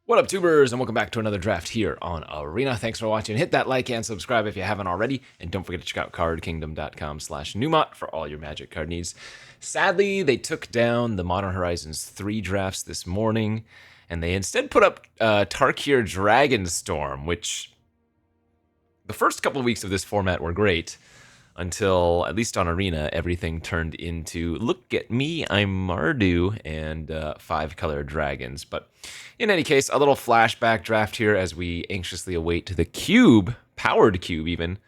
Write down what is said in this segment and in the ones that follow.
What up, tubers, and welcome back to another draft here on Arena. Thanks for watching. Hit that like and subscribe if you haven't already, and don't forget to check out cardkingdom.com/Numot for all your Magic card needs. Sadly, they took down the Modern Horizons 3 drafts this morning, and they instead put up Tarkir Dragonstorm, which the first couple of weeks of this format were great, until, at least on Arena, everything turned into, look at me, I'm Mardu, and 5-color dragons. But in any case, a little flashback draft here as we anxiously await the cube, powered cube even,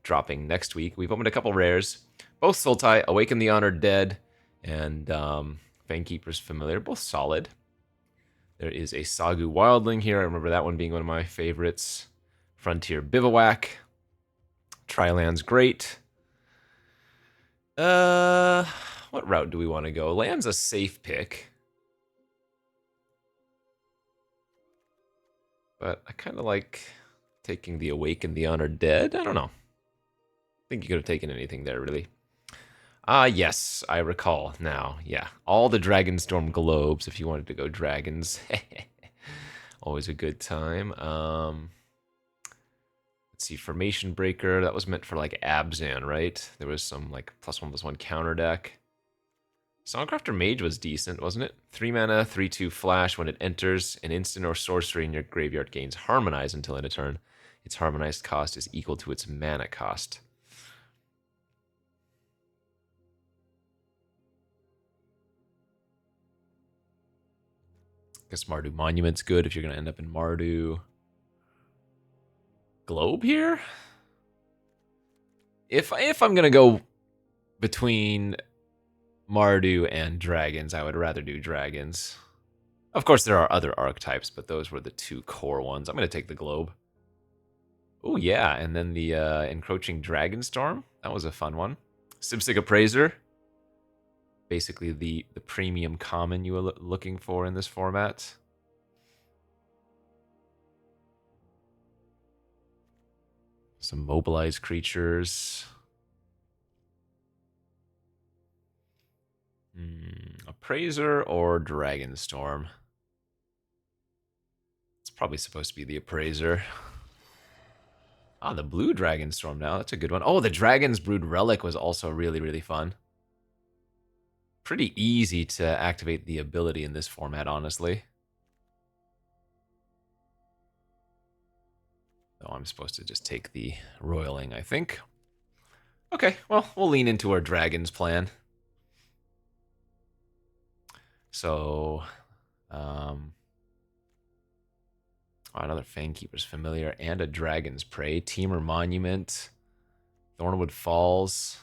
dropping next week. We've opened a couple rares, both Sultai, Awaken the Honored Dead, and Fanekeeper's Familiar, both solid. There is a Sagu Wildling here, I remember that one being one of my favorites. Frontier Bivouac, Triland's great. What route do we want to go? Land's a safe pick. But I kind of like taking the Awaken the Honored Dead. I don't know. I think you could have taken anything there, really. Yes, I recall now. Yeah, all the Dragonstorm globes if you wanted to go dragons. Always a good time. Let's see, Formation Breaker. That was meant for like Abzan, right? There was some like +1/+1 counter deck. Songcrafter Mage was decent, wasn't it? 3 mana, 3/2 flash. When it enters, an instant or sorcery in your graveyard gains Harmonize until end of turn. Its harmonized cost is equal to its mana cost. Guess Mardu Monument's good if you're going to end up in Mardu. Globe here? If I'm going to go between Mardu and dragons, I would rather do dragons. Of course, there are other archetypes, but those were the two core ones. I'm going to take the globe. Oh, yeah, and then the Encroaching Dragonstorm. That was a fun one. Sibsig Appraiser. Basically the premium common you were looking for in this format. Some mobilized creatures. Appraiser or Dragonstorm? It's probably supposed to be the Appraiser. Ah, the blue Dragonstorm now. That's a good one. Oh, the Dragon's Brood Relic was also really, really fun. Pretty easy to activate the ability in this format, honestly. Though I'm supposed to just take the Roiling, I think. Okay, well, we'll lean into our Dragons plan. So, another Fanekeeper's Familiar and a Dragon's Prey. Temur Monument. Thornwood Falls.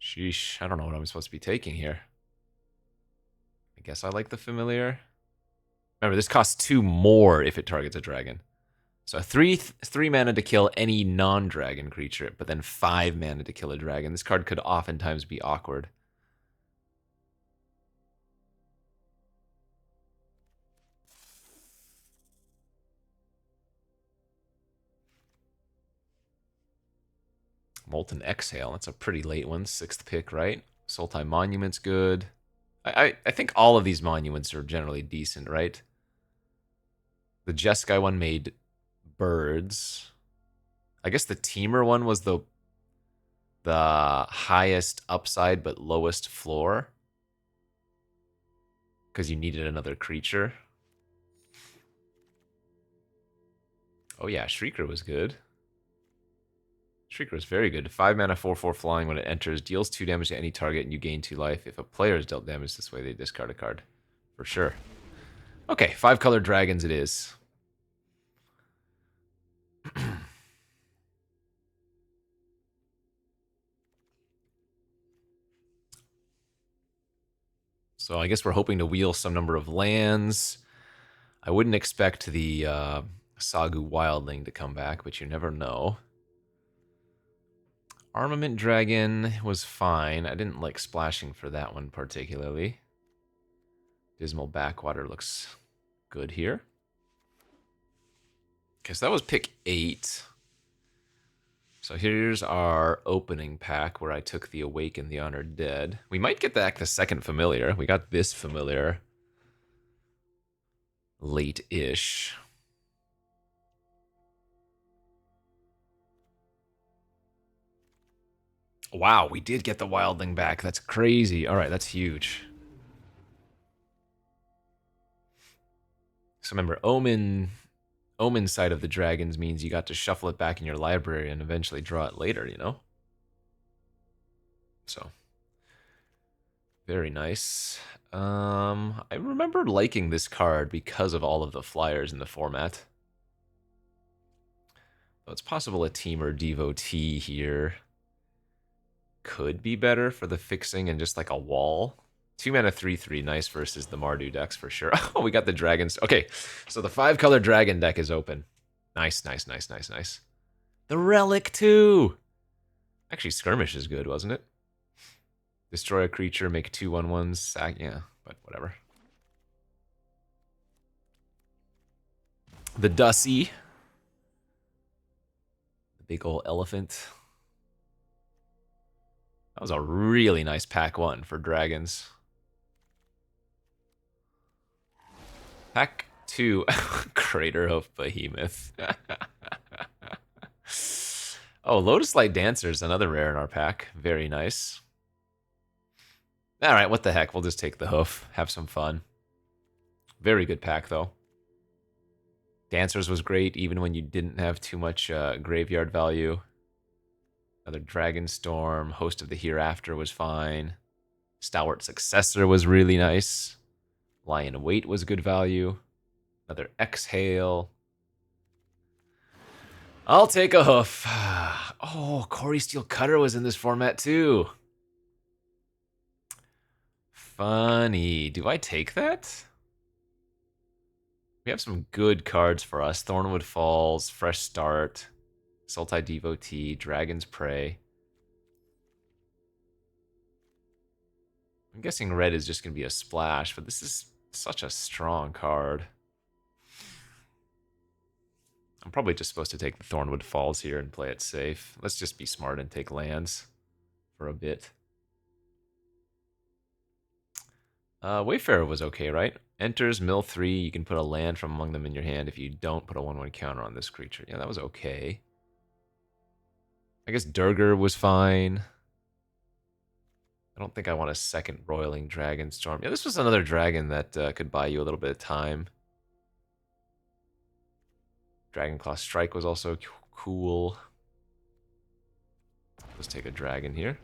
Sheesh, I don't know what I'm supposed to be taking here. I guess I like the Familiar. Remember, this costs 2 more if it targets a dragon. So 3 mana to kill any non-dragon creature, but then 5 mana to kill a dragon. This card could oftentimes be awkward. Molten Exhale, that's a pretty late one. 6th pick, right? Sultai Monument's good. I think all of these monuments are generally decent, right? The Jeskai one made birds. I guess the Temur one was the highest upside but lowest floor. Because you needed another creature. Oh yeah, Shrieker was good. Shrieker is very good. 5 mana, 4/4 flying. When it enters, deals 2 damage to any target, and you gain 2 life. If a player is dealt damage this way, they discard a card. For sure. Okay, 5-color dragons it is. So I guess we're hoping to wheel some number of lands. I wouldn't expect the Sagu Wildling to come back, but you never know. Armament Dragon was fine. I didn't like splashing for that one particularly. Dismal Backwater looks good here. Okay, so that was pick 8. So here's our opening pack where I took the Awaken the Honored Dead. We might get back the second familiar. We got this familiar. late-ish. Wow, we did get the wildling back. That's crazy. All right, that's huge. So remember, Omen side of the dragons means you got to shuffle it back in your library and eventually draw it later, you know? So, very nice. I remember liking this card because of all of the flyers in the format. Though it's possible a Teamer Devotee here could be better for the fixing and just like a wall. 2 mana 3/3, nice versus the Mardu decks for sure. Oh, we got the dragons. Okay, so the 5-color dragon deck is open. Nice, nice, nice, nice, nice. The relic too. Actually, skirmish is good, wasn't it? Destroy a creature, make 2/1/1s, sack. Yeah, but whatever. The Dussy. The big old elephant. That was a really nice pack 1 for dragons. Pack 2, Crater of Behemoth. Oh, Lotus Light Dancer's another rare in our pack. Very nice. All right, what the heck? We'll just take the hoof. Have some fun. Very good pack, though. Dancers was great, even when you didn't have too much graveyard value. Another Dragonstorm. Host of the Hereafter was fine. Stalwart Successor was really nice. Lion Weight was good value. Another Exhale. I'll take a hoof. Oh, Corey Steel Cutter was in this format too. Funny. Do I take that? We have some good cards for us. Thornwood Falls, Fresh Start, Sultai Devotee, Dragon's Prey. I'm guessing red is just going to be a splash, but this is such a strong card. I'm probably just supposed to take the Thornwood Falls here and play it safe. Let's just be smart and take lands for a bit. Wayfarer was okay, right? Enters, mill 3, you can put a land from among them in your hand. If you don't, put a 1/1 counter on this creature. Yeah, that was okay. I guess Durger was fine. I don't think I want a second Roiling Dragonstorm. Yeah, this was another dragon that could buy you a little bit of time. Dragonclaw Strike was also cool. Let's take a dragon here.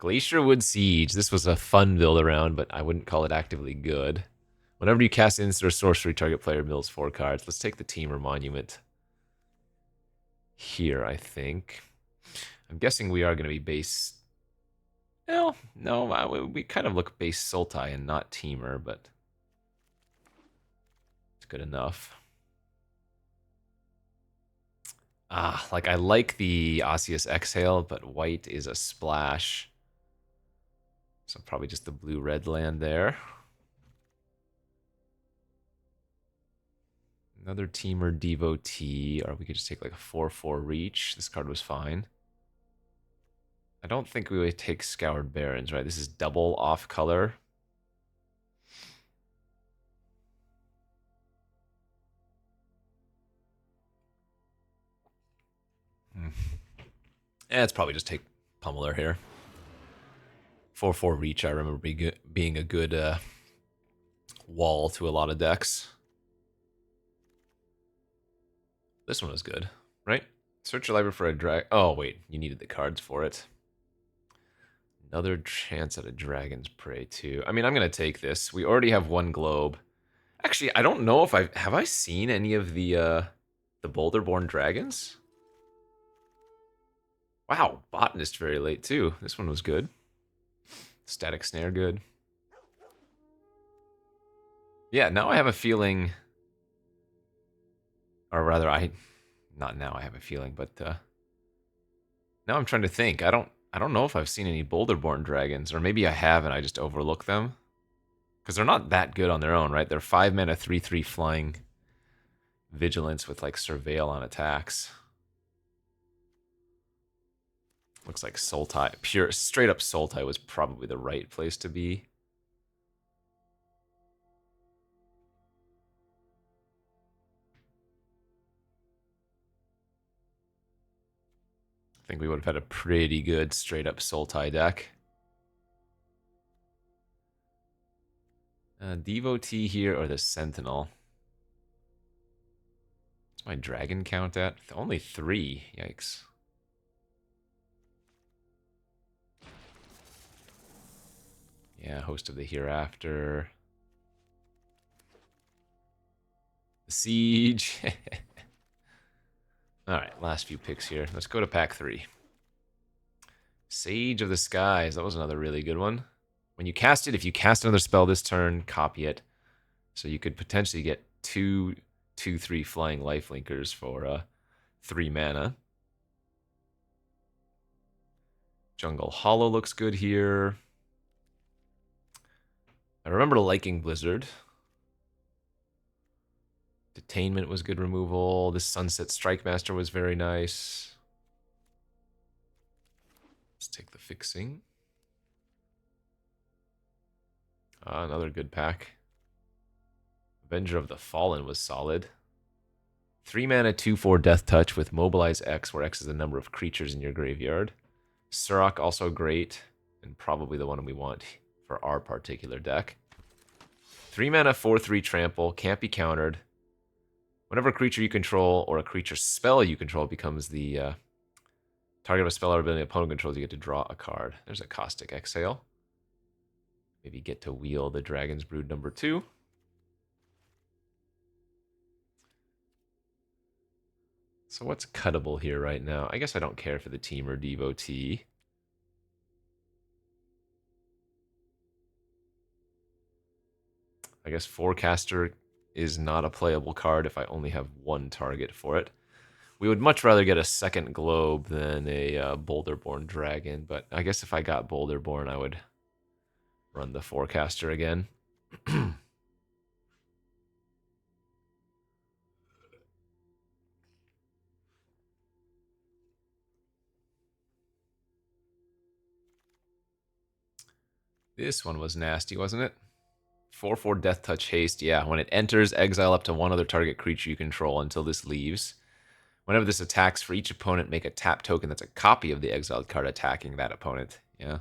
Glacierwood Siege. This was a fun build around, but I wouldn't call it actively good. Whenever you cast instant or sorcery, target player mills 4 cards. Let's take the Teamer Monument here, I think. I'm guessing we are going to be base... No, we kind of look base Sultai and not Teamer, but it's good enough. Like I like the Osseous Exhale, but white is a splash. So probably just the blue-red land there. Another Teamer Devotee, or we could just take like a 4/4 reach. This card was fine. I don't think we would take Scoured Barrens, right? This is double off color. It's probably just take Pummeler here. 4/4 reach, I remember being a good wall to a lot of decks. This one was good, right? Search your library for a drag. Oh, wait, you needed the cards for it. Another chance at a Dragon's Prey, too. I mean, I'm going to take this. We already have 1 globe. Actually, I don't know if have I seen any of the Boulderborn Dragons? Wow, Botanist very late, too. This one was good. Static Snare, good. Yeah, now I have a feeling... Or rather, not now I have a feeling, but now I'm trying to think. I don't know if I've seen any Boulderborn Dragons, or maybe I have and I just overlook them. Because they're not that good on their own, right? They're 5 mana 3/3 flying vigilance with like Surveil on attacks. Looks like Sultai, pure straight up Sultai was probably the right place to be. think we would have had a pretty good straight-up Sultai deck. Devotee here or the Sentinel? What's my dragon count at? Only 3. Yikes. Yeah, Host of the Hereafter. The Siege. Alright, last few picks here. Let's go to pack 3. Sage of the Skies. That was another really good one. When you cast it, if you cast another spell this turn, copy it. So you could potentially get 2/3 flying lifelinkers for 3 mana. Jungle Hollow looks good here. I remember liking Blizzard. Detainment was good removal. This Sunset Strike Master was very nice. Let's take the fixing. Another good pack. Avenger of the Fallen was solid. 3 mana, 2/4 Death Touch with Mobilize X, where X is the number of creatures in your graveyard. Surrak also great, and probably the one we want for our particular deck. 3 mana, 4/3 Trample, can't be countered. Whenever a creature you control or a creature spell you control becomes the target of a spell or ability an opponent controls, you get to draw a card. There's a Caustic Exhale. Maybe get to wheel the Dragon's Brood number 2. So what's cuttable here right now? I guess I don't care for the Teamer Devotee. I guess Forecaster is not a playable card if I only have one target for it. We would much rather get a second Globe than a Boulderborn Dragon, but I guess if I got Boulderborn, I would run the Forecaster again. This one was nasty, wasn't it? 4/4 Death Touch Haste. Yeah, when it enters, exile up to one other target creature you control until this leaves. Whenever this attacks, for each opponent, make a tap token that's a copy of the exiled card attacking that opponent. Yeah.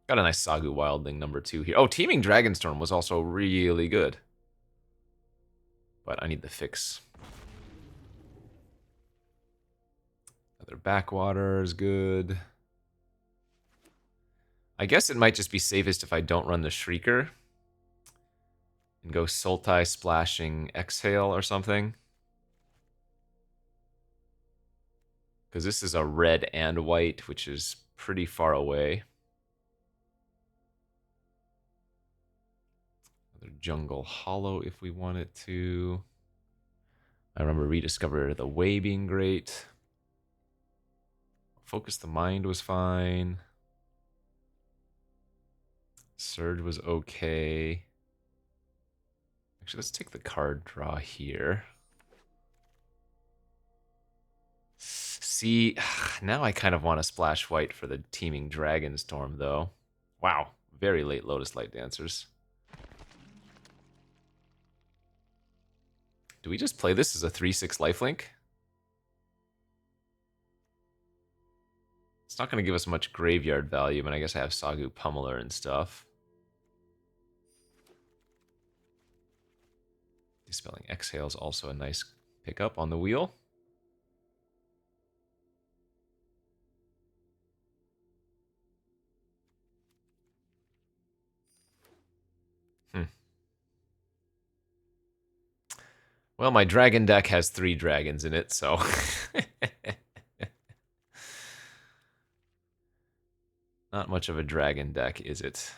Got a nice Sagu Wildling number 2 here. Oh, Teeming Dragonstorm was also really good. But I need the fix. Another Backwater is good. I guess it might just be safest if I don't run the Shrieker. And go Sultai Splashing Exhale or something. Because this is a red and white, which is pretty far away. Another Jungle Hollow if we wanted to. I remember Rediscover the Way being great. Focus the Mind was fine. Surge was okay. Actually, let's take the card draw here. See, now I kind of want to splash white for the Teeming Dragonstorm, though. Wow, very late Lotus Light Dancers. Do we just play this as a 3/6 lifelink? It's not going to give us much graveyard value, but I guess I have Sagu Pummeler and stuff. Dispelling Exhale is also a nice pickup on the wheel. Well, my dragon deck has 3 dragons in it, so... Not much of a dragon deck, is it?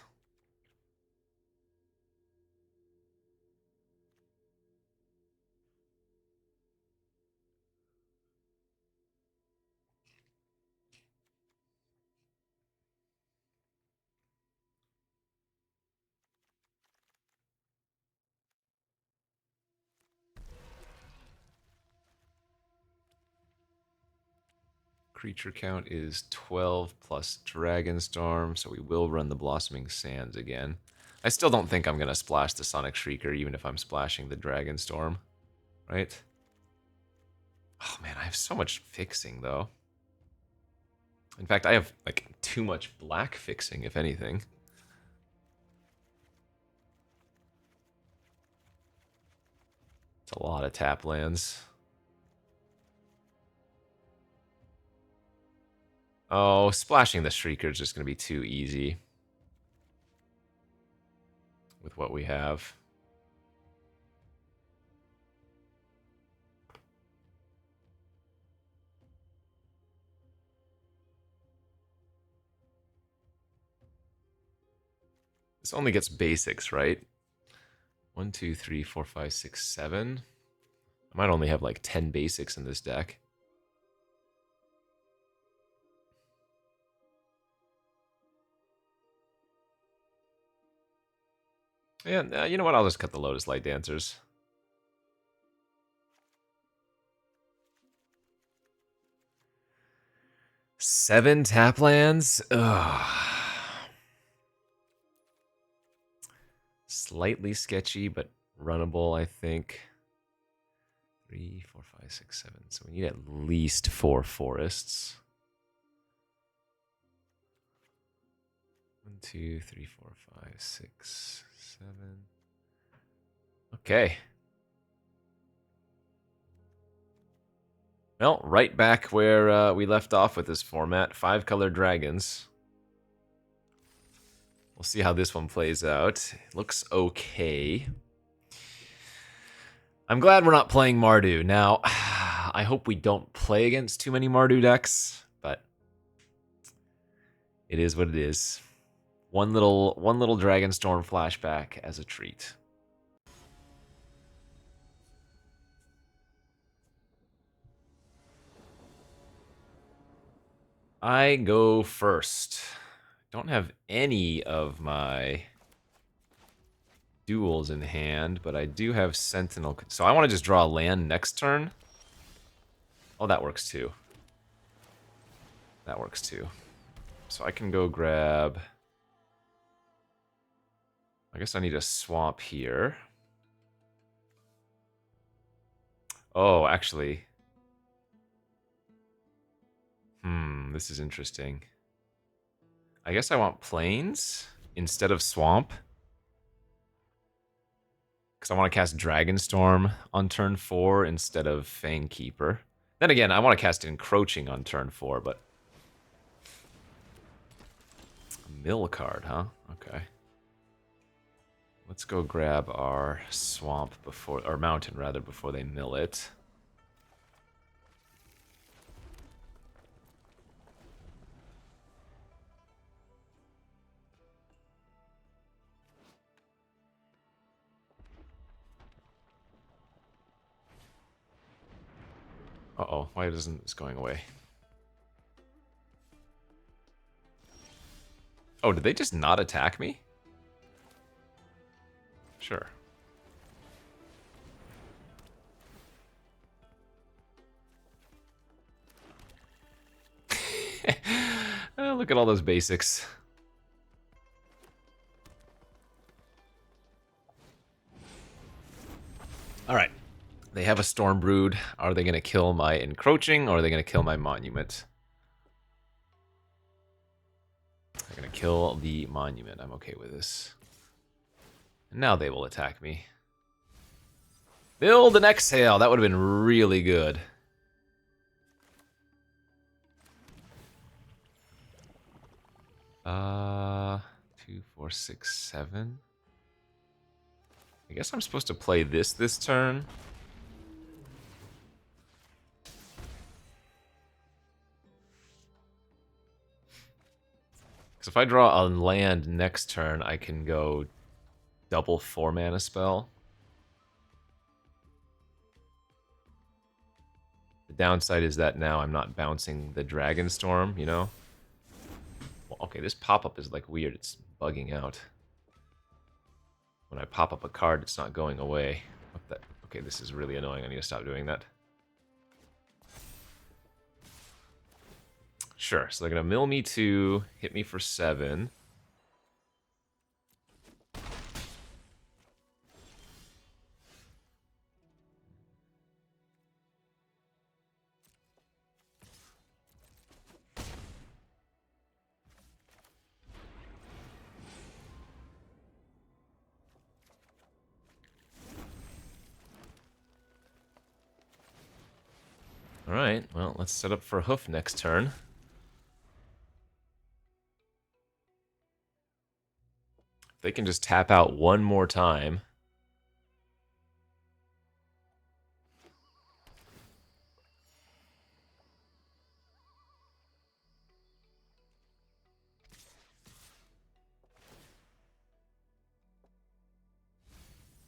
Creature count is 12 plus Dragonstorm, so we will run the Blossoming Sands again. I still don't think I'm going to splash the Sonic Shrieker, even if I'm splashing the Dragonstorm, right? Oh man, I have so much fixing, though. In fact, I have like too much black fixing, if anything. It's a lot of tap lands. Oh, splashing the Shrieker is just going to be too easy with what we have. This only gets basics, right? 1, 2, 3, 4, 5, 6, 7. I might only have like 10 basics in this deck. Yeah, you know what? I'll just cut the Lotus Light Dancers. Seven tap lands? Ugh. Slightly sketchy, but runnable, I think. 3, 4, 5, 6, 7. So we need at least 4 forests. 1, 2, 3, 4, 5, 6, 7. Okay. Well, right back where we left off with this format. 5-color dragons. We'll see how this one plays out. It looks okay. I'm glad we're not playing Mardu. Now, I hope we don't play against too many Mardu decks, but it is what it is. One little Dragonstorm flashback as a treat. I go first. Don't have any of my duels in hand, but I do have Sentinel. So I want to just draw a land next turn. Oh, that works too. That works too. So I can go grab... I guess I need a swamp here. Oh, actually... this is interesting. I guess I want plains instead of swamp. Because I want to cast Dragonstorm on turn 4 instead of Fangkeeper. Then again, I want to cast Encroaching on turn 4, but... Mill card, huh? Okay. Let's go grab our swamp before... or mountain, rather, before they mill it. Uh-oh, why isn't this going away? Oh, did they just not attack me? Sure. Oh, look at all those basics. Alright. They have a Storm Brood. Are they going to kill my Encroaching, or are they going to kill my Monument? They're going to kill the Monument. I'm okay with this. And now they will attack me. Build an Exhale. That would have been really good. Uh, 2, 4, 6, 7. I guess I'm supposed to play this turn. Because if I draw a land next turn, I can go double 4-mana spell. The downside is that now I'm not bouncing the Dragonstorm, you know? Well, okay, this pop-up is like weird. It's bugging out. When I pop up a card, it's not going away. What the? Okay, this is really annoying. I need to stop doing that. Sure, so they're going to mill me 2, hit me for 7. Alright, well, let's set up for Hoof next turn. If they can just tap out one more time.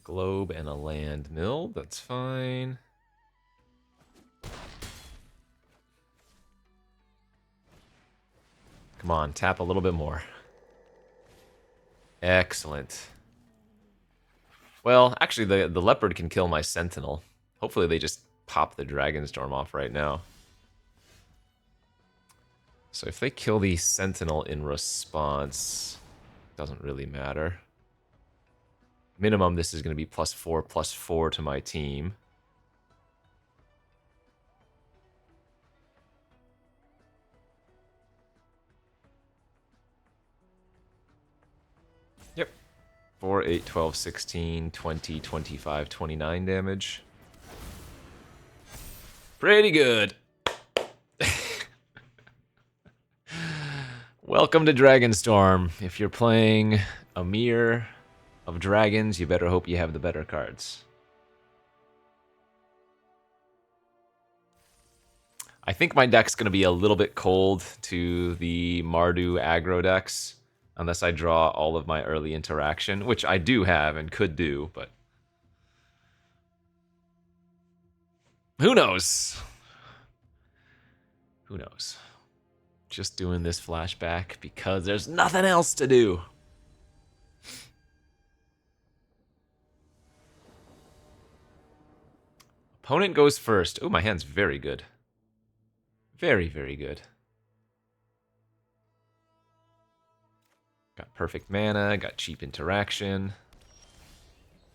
Globe and a land mill, that's fine. Come on, tap a little bit more. Excellent. Well, actually, the leopard can kill my sentinel. Hopefully they just pop the Dragonstorm off right now. So if they kill the sentinel in response, doesn't really matter. Minimum, this is going to be +4/+4 to my team. Yep. 4, 8, 12, 16, 20, 25, 29 damage. Pretty good. Welcome to Dragonstorm. If you're playing a mirror of dragons, you better hope you have the better cards. I think my deck's going to be a little bit cold to the Mardu aggro decks, unless I draw all of my early interaction, which I do have and could do, but who knows? Who knows? Just doing this flashback because there's nothing else to do. Opponent goes first. Oh, my hand's very good. Very, very good. Got perfect mana, got cheap interaction.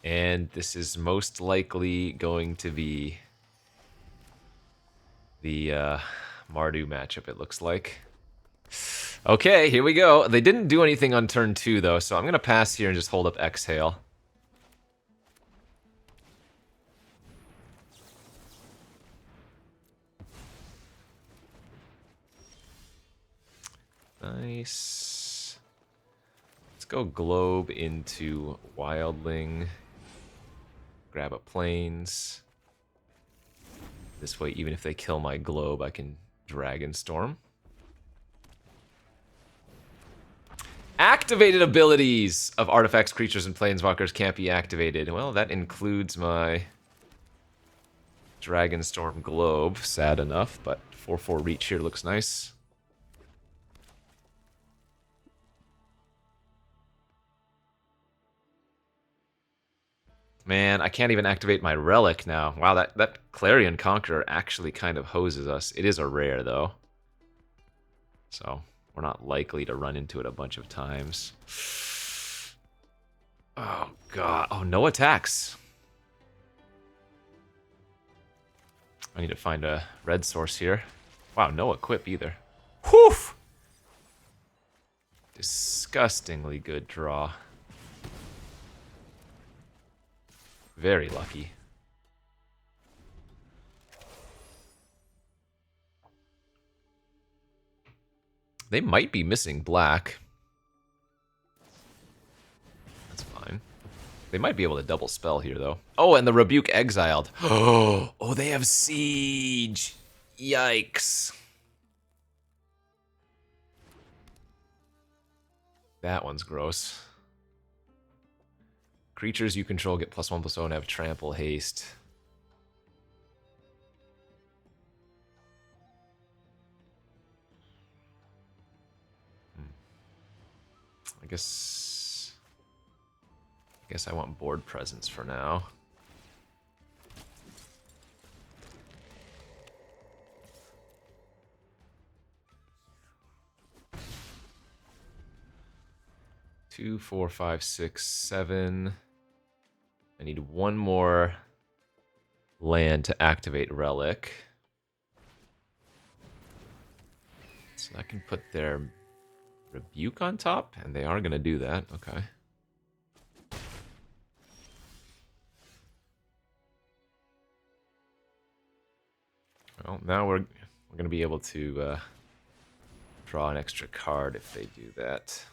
And this is most likely going to be the Mardu matchup, it looks like. Okay, here we go. They didn't do anything on turn 2, though, so I'm going to pass here and just hold up Exhale. Nice. Let's go Globe into Wildling. Grab a Plains. This way, even if they kill my Globe, I can Dragonstorm. Activated abilities of artifacts, creatures, and planeswalkers can't be activated. Well, that includes my Dragonstorm Globe. Sad enough, but 4/4 reach here looks nice. Man, I can't even activate my Relic now. Wow, that Clarion Conqueror actually kind of hoses us. It is a rare, though. So, we're not likely to run into it a bunch of times. Oh, God. Oh, no attacks. I need to find a red source here. Wow, no equip either. Whew! Disgustingly good draw. Very lucky. They might be missing black. That's fine. They might be able to double spell here, though. Oh, and the Rebuke exiled. Oh, they have Siege. Yikes. That one's gross. Creatures you control get +1/+0 and have trample haste. I guess I want board presence for now. Two, 4, 5, 6, 7. I need one more land to activate Relic. So I can put their Rebuke on top, and they are going to do that. Okay. Well, Well, now we're gonna be able to draw an extra card if they do that.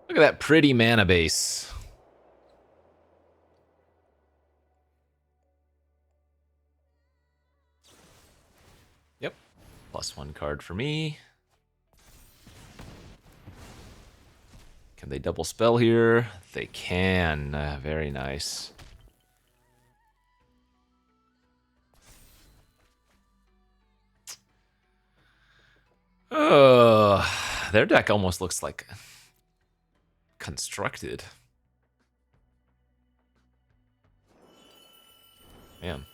Look at that pretty mana base. Yep. +1 card for me. Can they double spell here? They can. Very nice. Their deck almost looks like constructed. Man.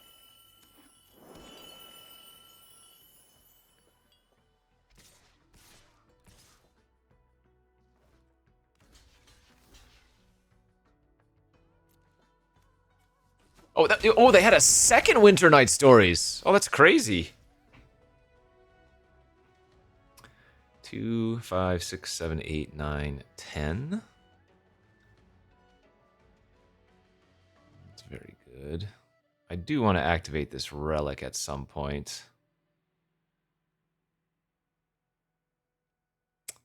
Oh, they had a second Winter Night Stories. Oh, that's crazy. 2, 5, 6, 7, 8, 9, 10. That's very good. I do want to activate this relic at some point.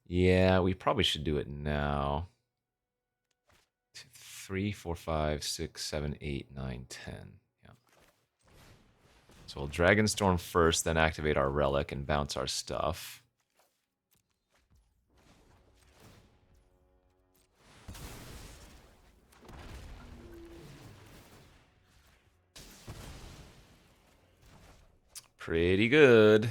Yeah, we probably should do it now. 3, 4, 5, 6, 7, 8, 9, 10. Yeah. So we'll Dragonstorm first, then activate our relic and bounce our stuff. Pretty good.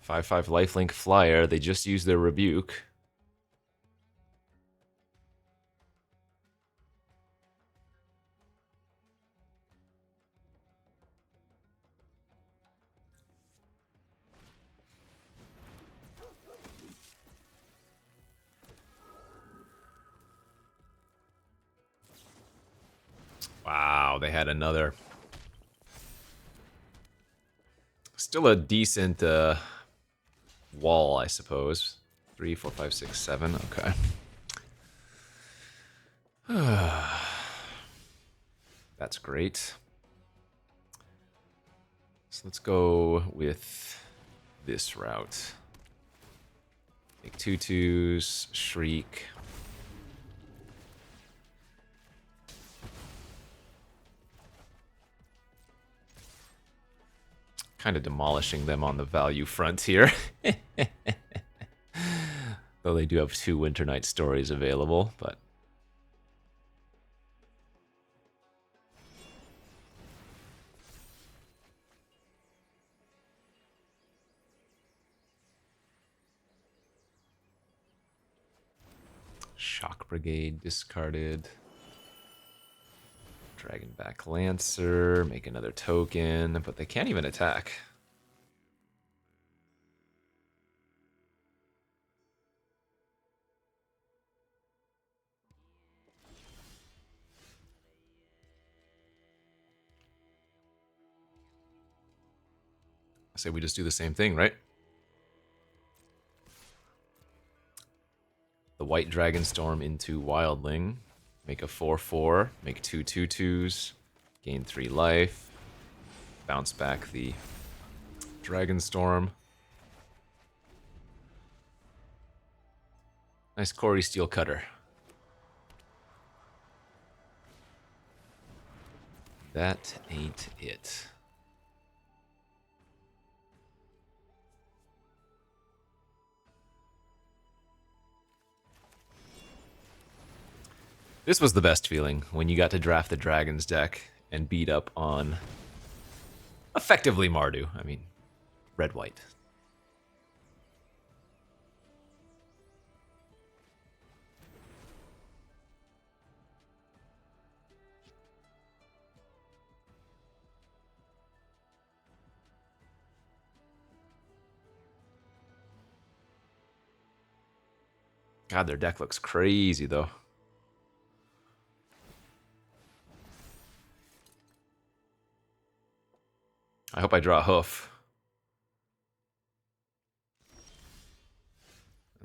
5/5 lifelink flyer. They just used their rebuke. Wow, they had another. Still a decent wall, I suppose. 3, 4, 5, 6, 7. Okay. That's great. So let's go with this route. Make 2/2s, Shriek. Kind of demolishing them on the value front here. Though they do have 2 Winter Night Stories available, but... Shock Brigade discarded. Dragonback Lancer, make another token, but they can't even attack. I say we just do the same thing, right? The white Dragonstorm into Wildling. Make a 4/4, make 2 2/2s, gain 3 life, bounce back the Dragonstorm. Nice Corey Steel Cutter. That ain't it. This was the best feeling, when you got to draft the Dragons deck and beat up on, effectively, Mardu. I mean, red-white. God, their deck looks crazy, though. I hope I draw a hoof.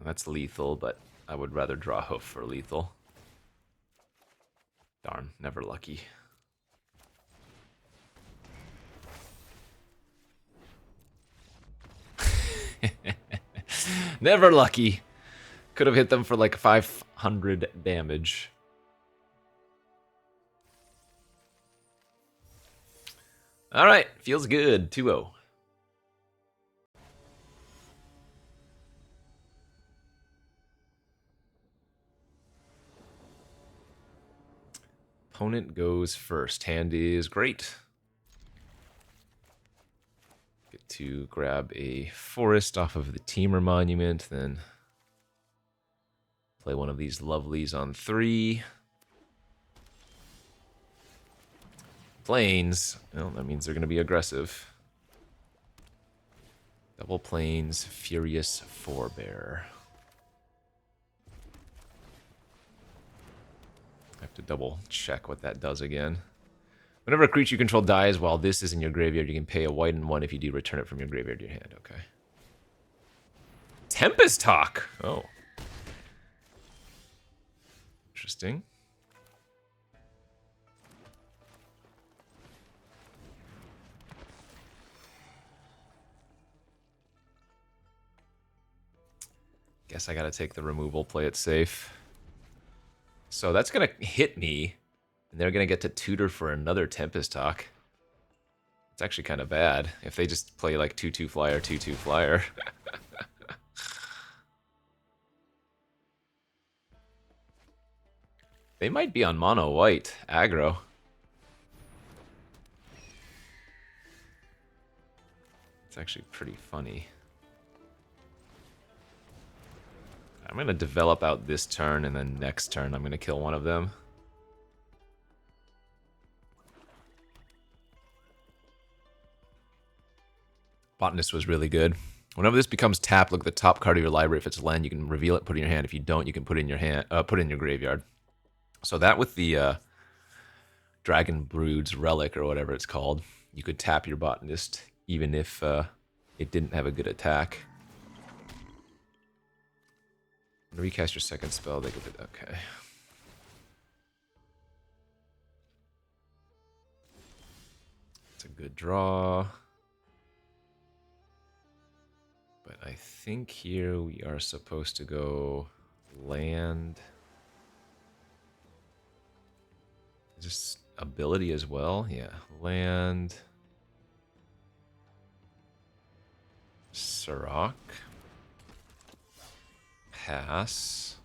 That's lethal, but I would rather draw hoof for lethal. Darn, never lucky. Never lucky. Could have hit them for like 500 damage. All right, feels good. 2-0. Opponent goes first. Hand is great. Get to grab a forest off of the Teamer Monument, then play one of these lovelies on 3. Plains. Well, that means they're going to be aggressive. Double Plains, Furious Forebear. I have to double check what that does again. Whenever a creature you control dies while this is in your graveyard, you can pay a white and 1. If you do, return it from your graveyard to your hand. Okay. Tempest Hawk. Oh. Interesting. Guess I gotta take the removal, play it safe. So that's gonna hit me, and they're gonna get to tutor for another Tempest Hawk. It's actually kind of bad if they just play like 2/2 flyer, 2/2 flyer. They might be on mono white aggro. It's actually pretty funny. I'm going to develop out this turn, and then next turn I'm going to kill one of them. Botanist was really good. Whenever this becomes tapped, look at the top card of your library. If it's land, you can reveal it, put it in your hand. If you don't, you can put it in your hand, put it in your graveyard. So that with the Dragon Brood's Relic or whatever it's called, you could tap your Botanist even if it didn't have a good attack. Recast your second spell, they could do, okay. It's a good draw. But I think here we are supposed to go land. Is this ability as well? Yeah, land. Sirach. Pass.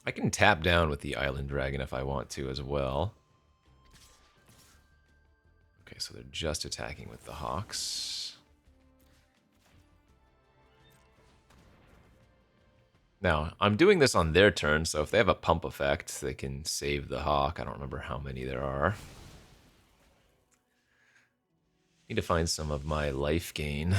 I can tap down with the Island Dragon if I want to as well. Okay, so they're just attacking with the Hawks. Now, I'm doing this on their turn, so if they have a pump effect, they can save the Hawk. I don't remember how many there are. Need to find some of my life gain.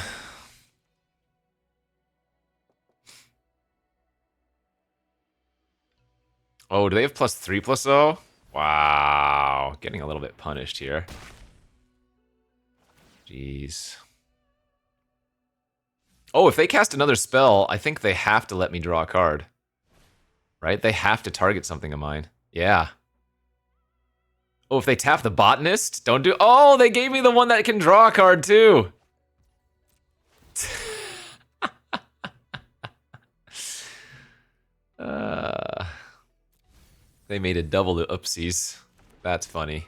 Oh, do they have +3/+0? Wow, getting a little bit punished here. Jeez. Oh, if they cast another spell, I think they have to let me draw a card. Right? They have to target something of mine. Yeah. Oh, if they tap the Botanist, don't do... Oh, they gave me the one that can draw a card, too. They made a double the oopsies. That's funny.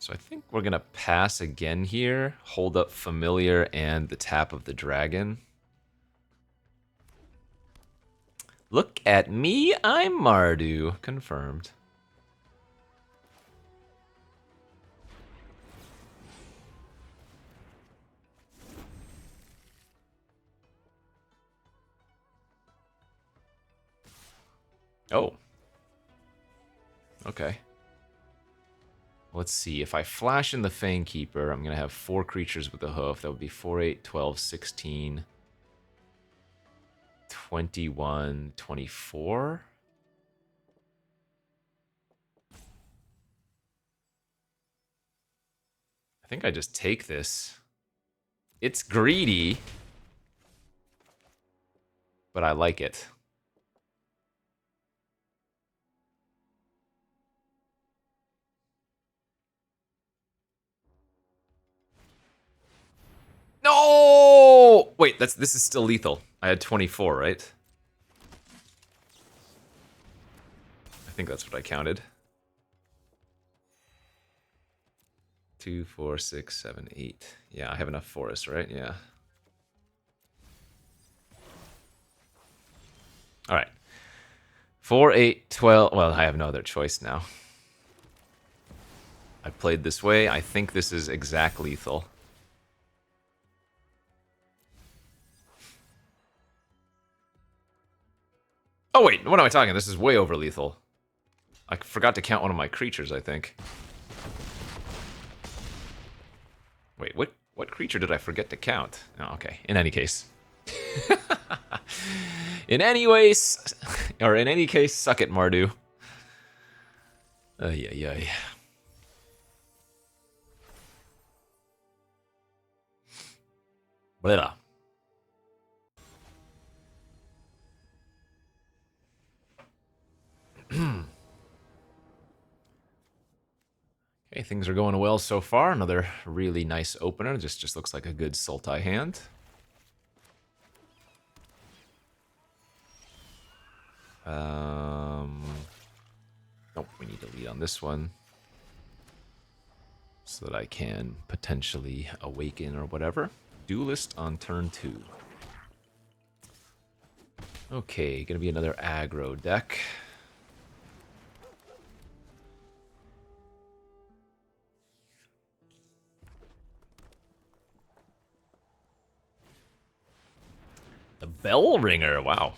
So I think we're going to pass again here. Hold up Familiar and the Tap of the Dragon. Look at me, I'm Mardu. Confirmed. Oh. Okay. Let's see. If I flash in the Fangkeeper, I'm going to have 4 creatures with a hoof. That would be 4, 8, 12, 16. 21, 24. I think I just take this. It's greedy, but I like it. No! Wait, this is still lethal. I had 24, right? I think that's what I counted. 2, 4, 6, 7, 8. Yeah, I have enough forest, right? Yeah. All right. 4, 8, 12. Well, I have no other choice now. I played this way. I think this is exact lethal. Oh, wait. What am I talking? This is way over lethal. I forgot to count one of my creatures, I think. Wait, what creature did I forget to count? Oh, okay. In any case. In any case, suck it, Mardu. Yeah. Blah. Okay, things are going well so far. Another really nice opener. Just looks like a good Sultai hand. Nope, we need to lead on this one. So that I can potentially awaken or whatever. Duelist on turn 2. Okay, gonna be another aggro deck. The Bell Ringer, wow.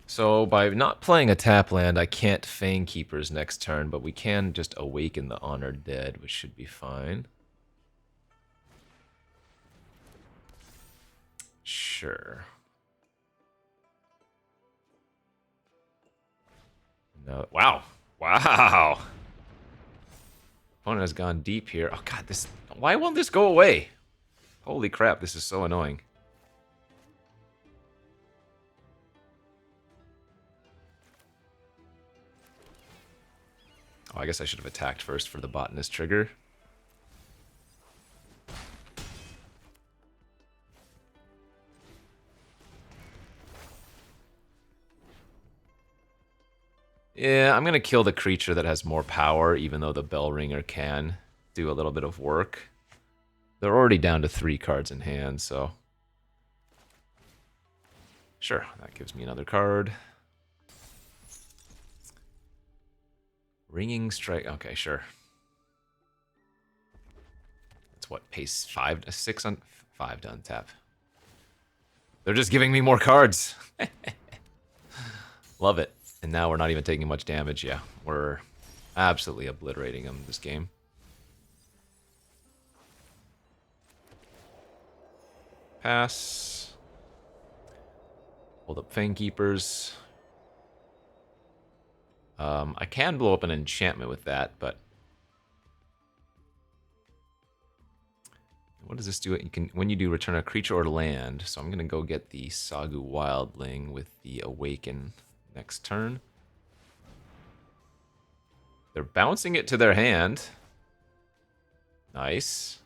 So by not playing a tap land, I can't Fang Keepers next turn, but we can just awaken the Honored Dead, which should be fine. Sure. No, wow. Wow. Opponent has gone deep here. Oh god, this. Why won't this go away? Holy crap, this is so annoying. Oh, I guess I should have attacked first for the Botanist trigger. Yeah, I'm gonna kill the creature that has more power, even though the Bell Ringer can do a little bit of work. They're already down to 3 cards in hand, so... Sure, that gives me another card. Ringing Strike, okay, sure. That's what, pace 5 to 6 on... 5 to untap. They're just giving me more cards! Love it. And now we're not even taking much damage, yeah. We're absolutely obliterating them this game. Pass. Hold up Fang Keepers. I can blow up an enchantment with that, but... What does this do? You can, when you do, return a creature or land. So I'm going to go get the Sagu Wildling with the Awaken next turn. They're bouncing it to their hand. Nice.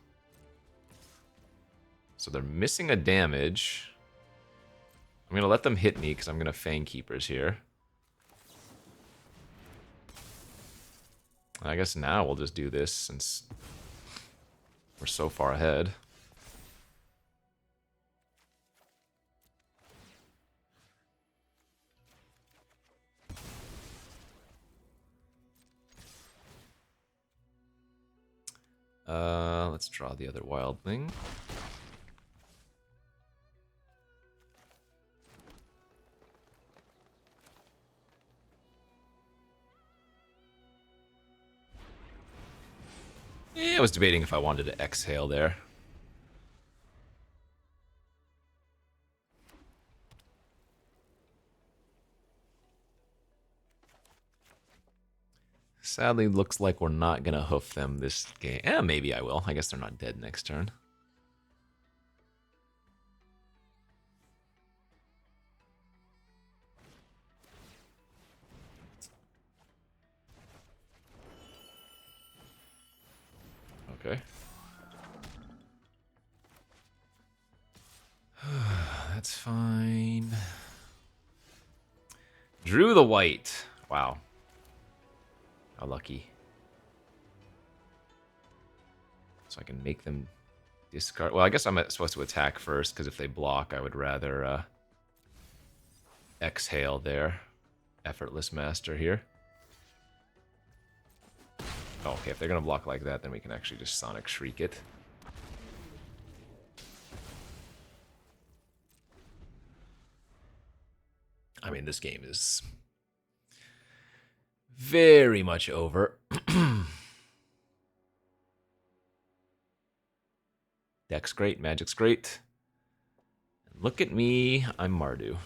So they're missing a damage. I'm going to let them hit me because I'm going to Fang Keepers here. I guess now we'll just do this since we're so far ahead. Let's draw the other Wildling. I was debating if I wanted to exhale there. Sadly, looks like we're not going to hoof them this game. Maybe I will. I guess they're not dead next turn. Okay. That's fine. Drew the white. Wow. How lucky. So I can make them discard. Well, I guess I'm supposed to attack first, because if they block, I would rather exhale there. Effortless Master here. Oh, okay, if they're going to block like that, then we can actually just Sonic Shriek it. I mean, this game is very much over. Deck's great, Magic's great. Look at me, I'm Mardu.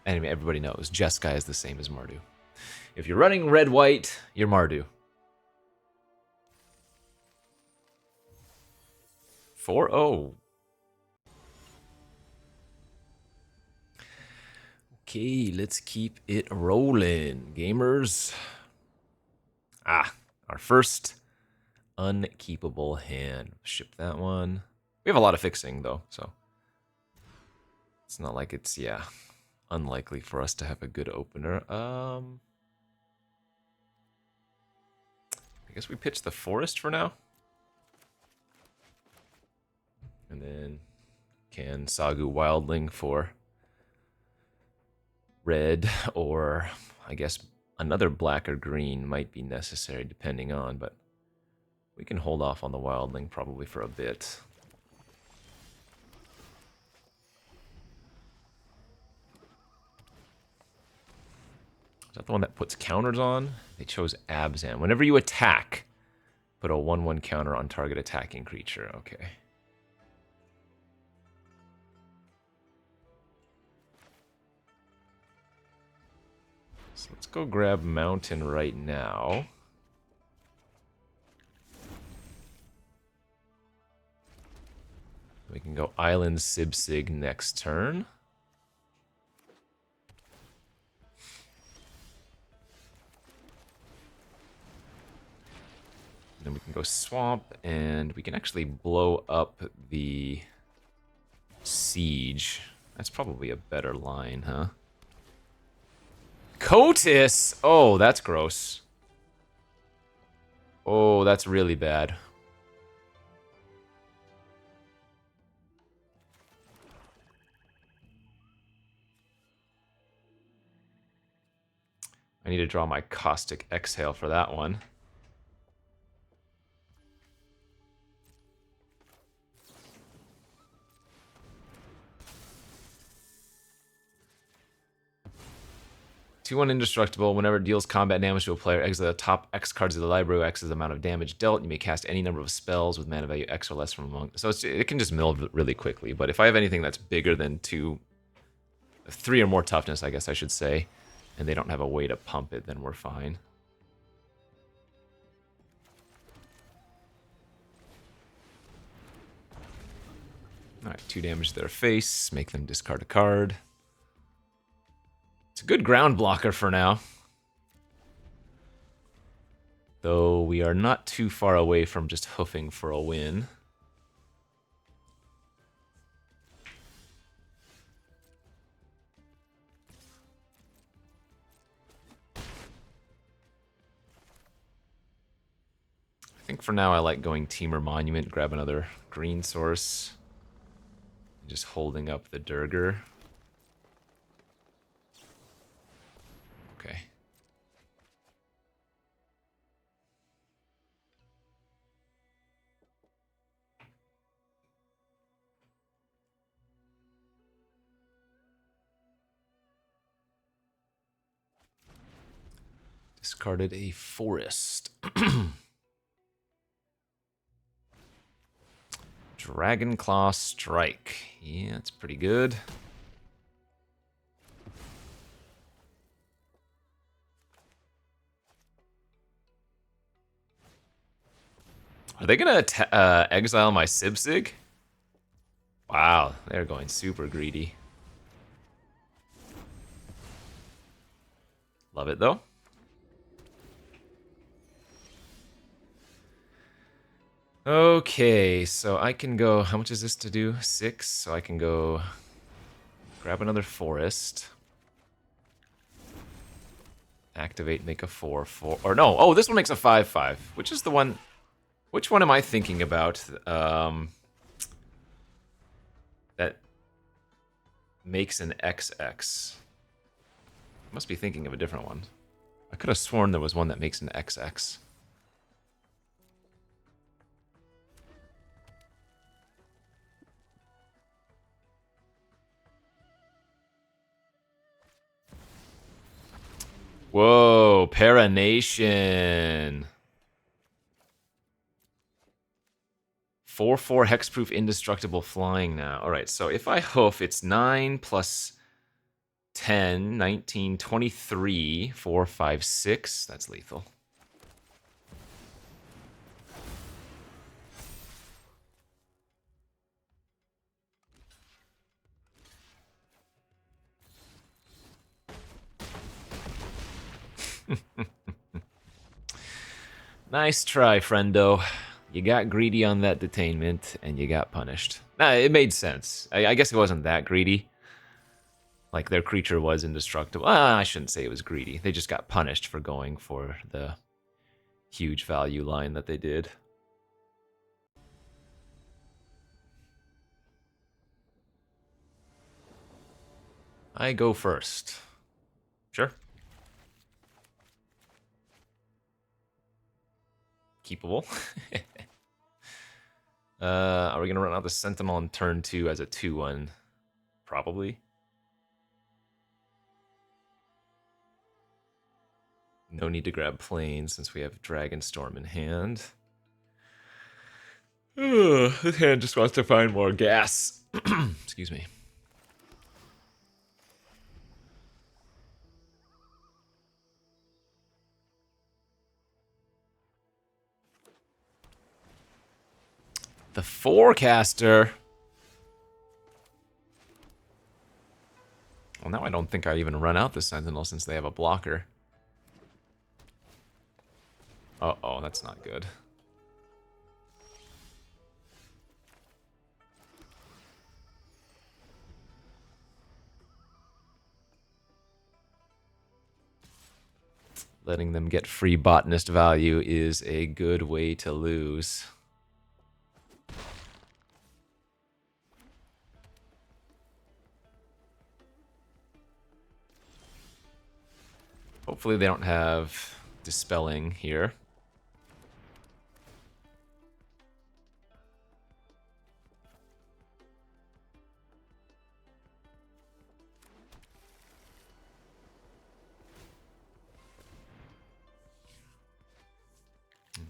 Anyway, everybody knows, Jeskai is the same as Mardu. If you're running red-white, you're Mardu. 4-0. Okay, let's keep it rolling, gamers. Our first unkeepable hand. Ship that one. We have a lot of fixing, though, so it's not like it's, unlikely for us to have a good opener. I guess we pitch the forest for now. And then can Sagu Wildling for red, or I guess another black or green might be necessary depending on, but we can hold off on the Wildling probably for a bit. Is that the one that puts counters on? They chose Abzan. Whenever you attack, put a 1/1 counter on target attacking creature. Okay. So let's go grab Mountain right now. We can go Island Sibsig next turn. Then we can go Swamp, and we can actually blow up the Siege. That's probably a better line, huh? Cotis! Oh, that's gross. Oh, that's really bad. I need to draw my Caustic Exhale for that one. Two-1 indestructible. Whenever it deals combat damage to a player, exile the top X cards of the library. X is the amount of damage dealt. You may cast any number of spells with mana value X or less from among. So it can just mill really quickly. But if I have anything that's bigger than 3 or more toughness, I guess I should say, and they don't have a way to pump it, then we're fine. All right, 2 damage to their face. Make them discard a card. It's a good ground blocker for now. Though we are not too far away from just hoofing for a win. I think for now I like going Temur Monument, grab another green source. Just holding up the Durger. Okay. Discarded a forest. Dragonclaw Strike. Yeah, that's pretty good. Are they gonna exile my Sibsig? Wow, they're going super greedy. Love it though. Okay, so I can go, how much is this to do? 6, so I can go grab another forest. Activate, make a 4/4, or no, oh, this one makes a 5/5. Which is the one, which one am I thinking about? That makes an XX. Must be thinking of a different one. I could have sworn there was one that makes an XX. Whoa, Paranation. 4/4 hexproof indestructible flying now. Alright, so if I hoof, it's 9 plus 10, 19, 23, 4, 5, 6. That's lethal. Nice try, friendo. You got greedy on that detainment, and you got punished. Nah, it made sense. I guess it wasn't that greedy. Like, their creature was indestructible. I shouldn't say it was greedy. They just got punished for going for the huge value line that they did. I go first. Sure. Keepable. Are we going to run out the Sentinel on turn 2 as a 2/1? Probably. No need to grab Plane since we have Dragonstorm in hand. This hand just wants to find more gas. Excuse me. The Forecaster. Well, now I don't think I even run out the Sentinel since they have a blocker. Uh-oh, that's not good. Letting them get free botanist value is a good way to lose. Hopefully they don't have Dispelling here.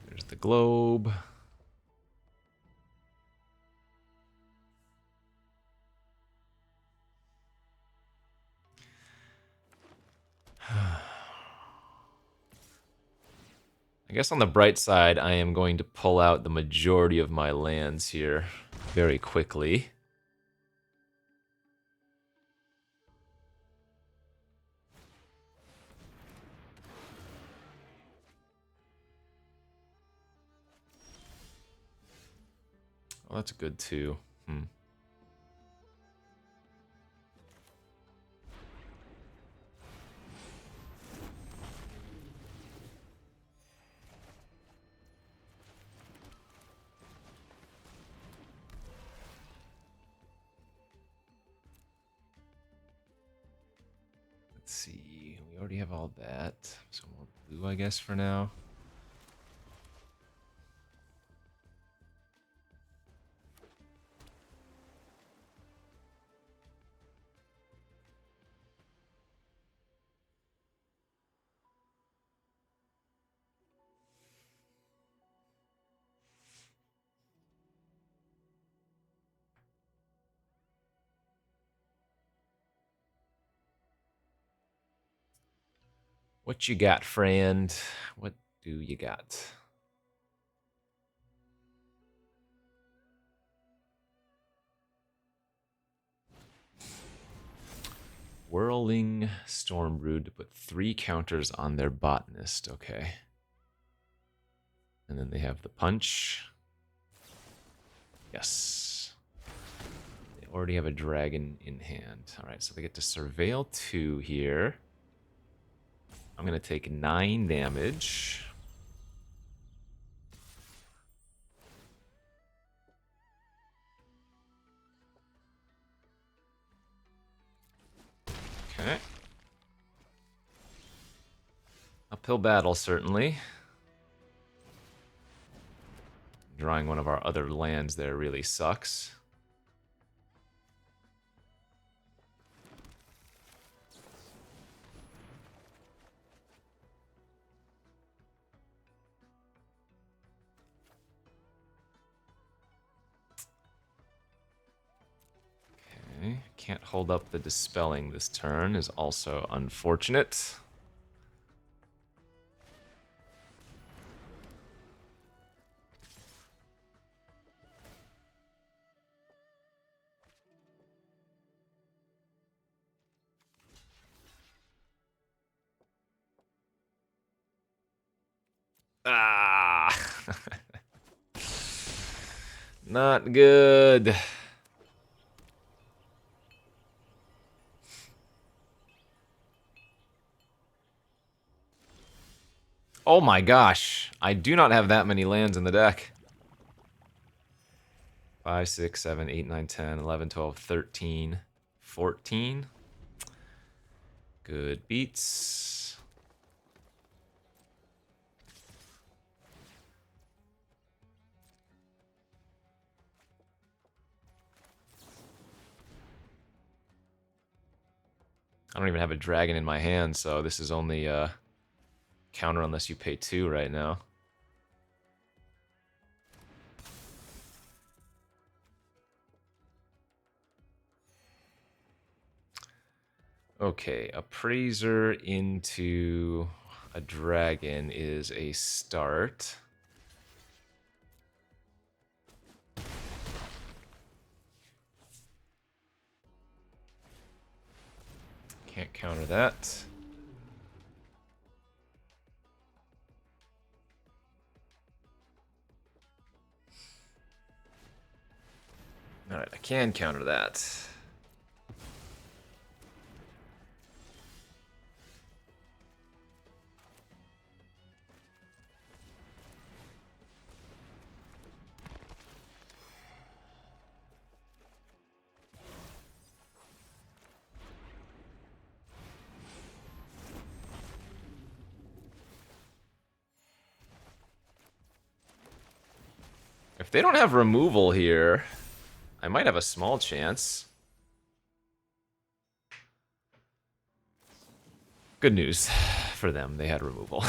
There's the globe. I guess on the bright side, I am going to pull out the majority of my lands here very quickly. Oh, that's good too. Let's see. We already have all that. So more blue, I guess, for now. What you got, friend? What do you got? Whirling Stormbrood to put 3 counters on their botanist. Okay. And then they have the punch. Yes. They already have a dragon in hand. Alright, so they get to surveil 2 here. I'm going to take 9 damage. Okay. Uphill battle, certainly. Drawing one of our other lands there really sucks. Okay, can't hold up the Dispelling this turn is also unfortunate. Ah! Not good. Oh my gosh. I do not have that many lands in the deck. 5, 6, 7, 8, 9, 10, 11, 12, 13, 14. Good beats. I don't even have a dragon in my hand, so this is only counter unless you pay 2 right now. Okay, Appraiser into a dragon is a start. Can't counter that. Alright, I can counter that. If they don't have removal here, I might have a small chance. Good news for them, they had removal.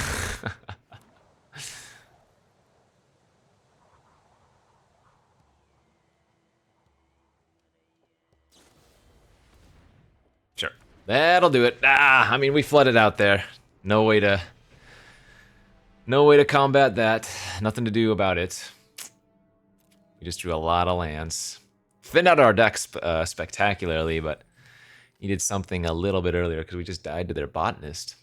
Sure. That'll do it. I mean, we flooded out there. No way to combat that. Nothing to do about it. We just drew a lot of lands. Thinned out our deck spectacularly, but needed something a little bit earlier because we just died to their botanist.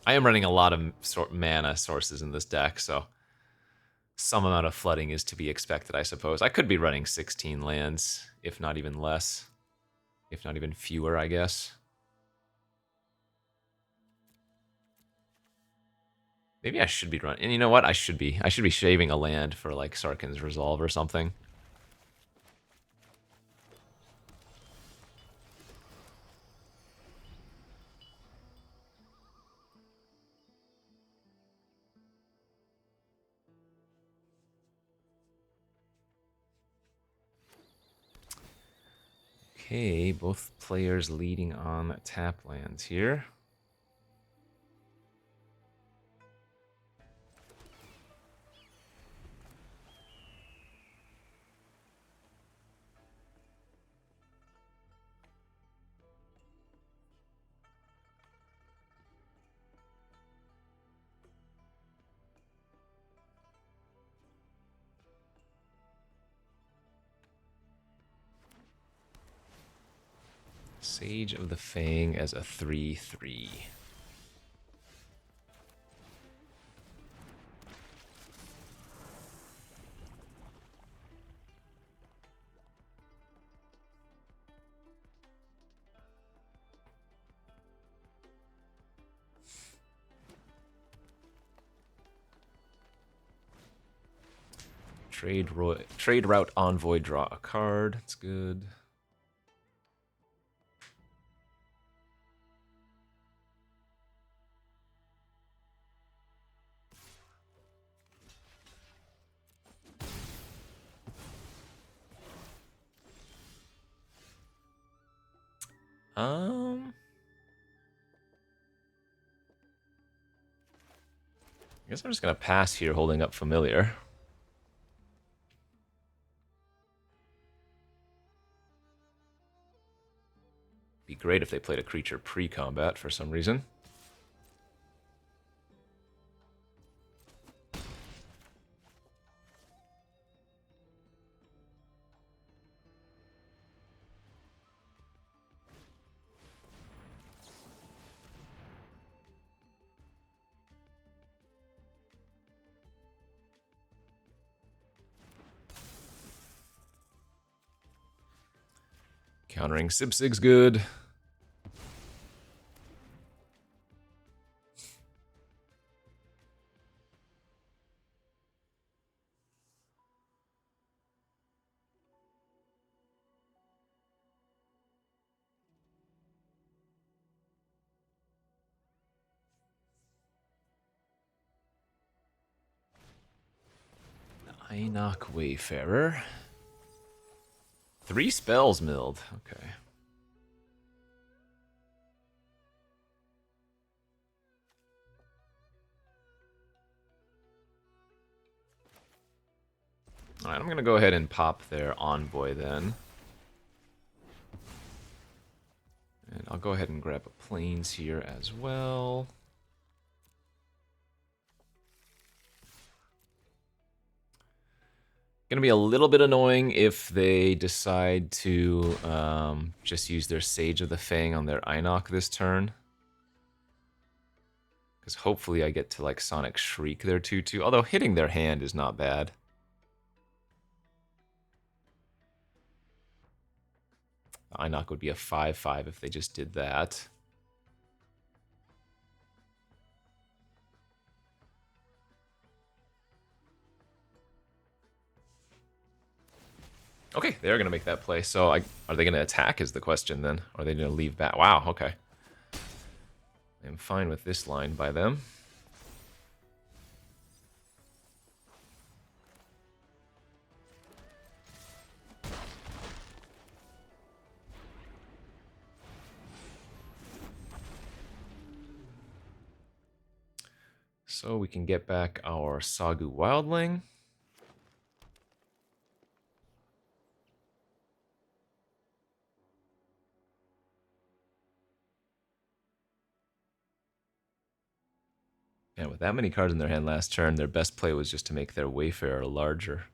I am running a lot of mana sources in this deck, so some amount of flooding is to be expected, I suppose. I could be running 16 lands, if not even less. If not even fewer, I guess. Maybe I should be running. And you know what? I should be. I should be shaving a land for like Sarkhan's Resolve or something. Okay, both players leading on tap lands here. Sage of the Fang as a 3/3. Trade route envoy, draw a card. That's good. I guess I'm just gonna pass here, holding up Familiar. Be great if they played a creature pre-combat for some reason. Countering Sipsig's good. Einok Wayfarer. 3 spells milled. Okay. Alright, I'm gonna go ahead and pop their Envoy then. And I'll go ahead and grab a Plains here as well. Gonna be a little bit annoying if they decide to just use their Sage of the Fang on their Einok this turn. Because hopefully I get to like Sonic Shriek their 2/2, although hitting their hand is not bad. Einok would be a 5/5 if they just did that. Okay, they're going to make that play. So are they going to attack is the question then? Or are they going to leave back? Wow, okay. I'm fine with this line by them. So we can get back our Sagu Wildling. Yeah, with that many cards in their hand last turn, their best play was just to make their Wayfarer larger.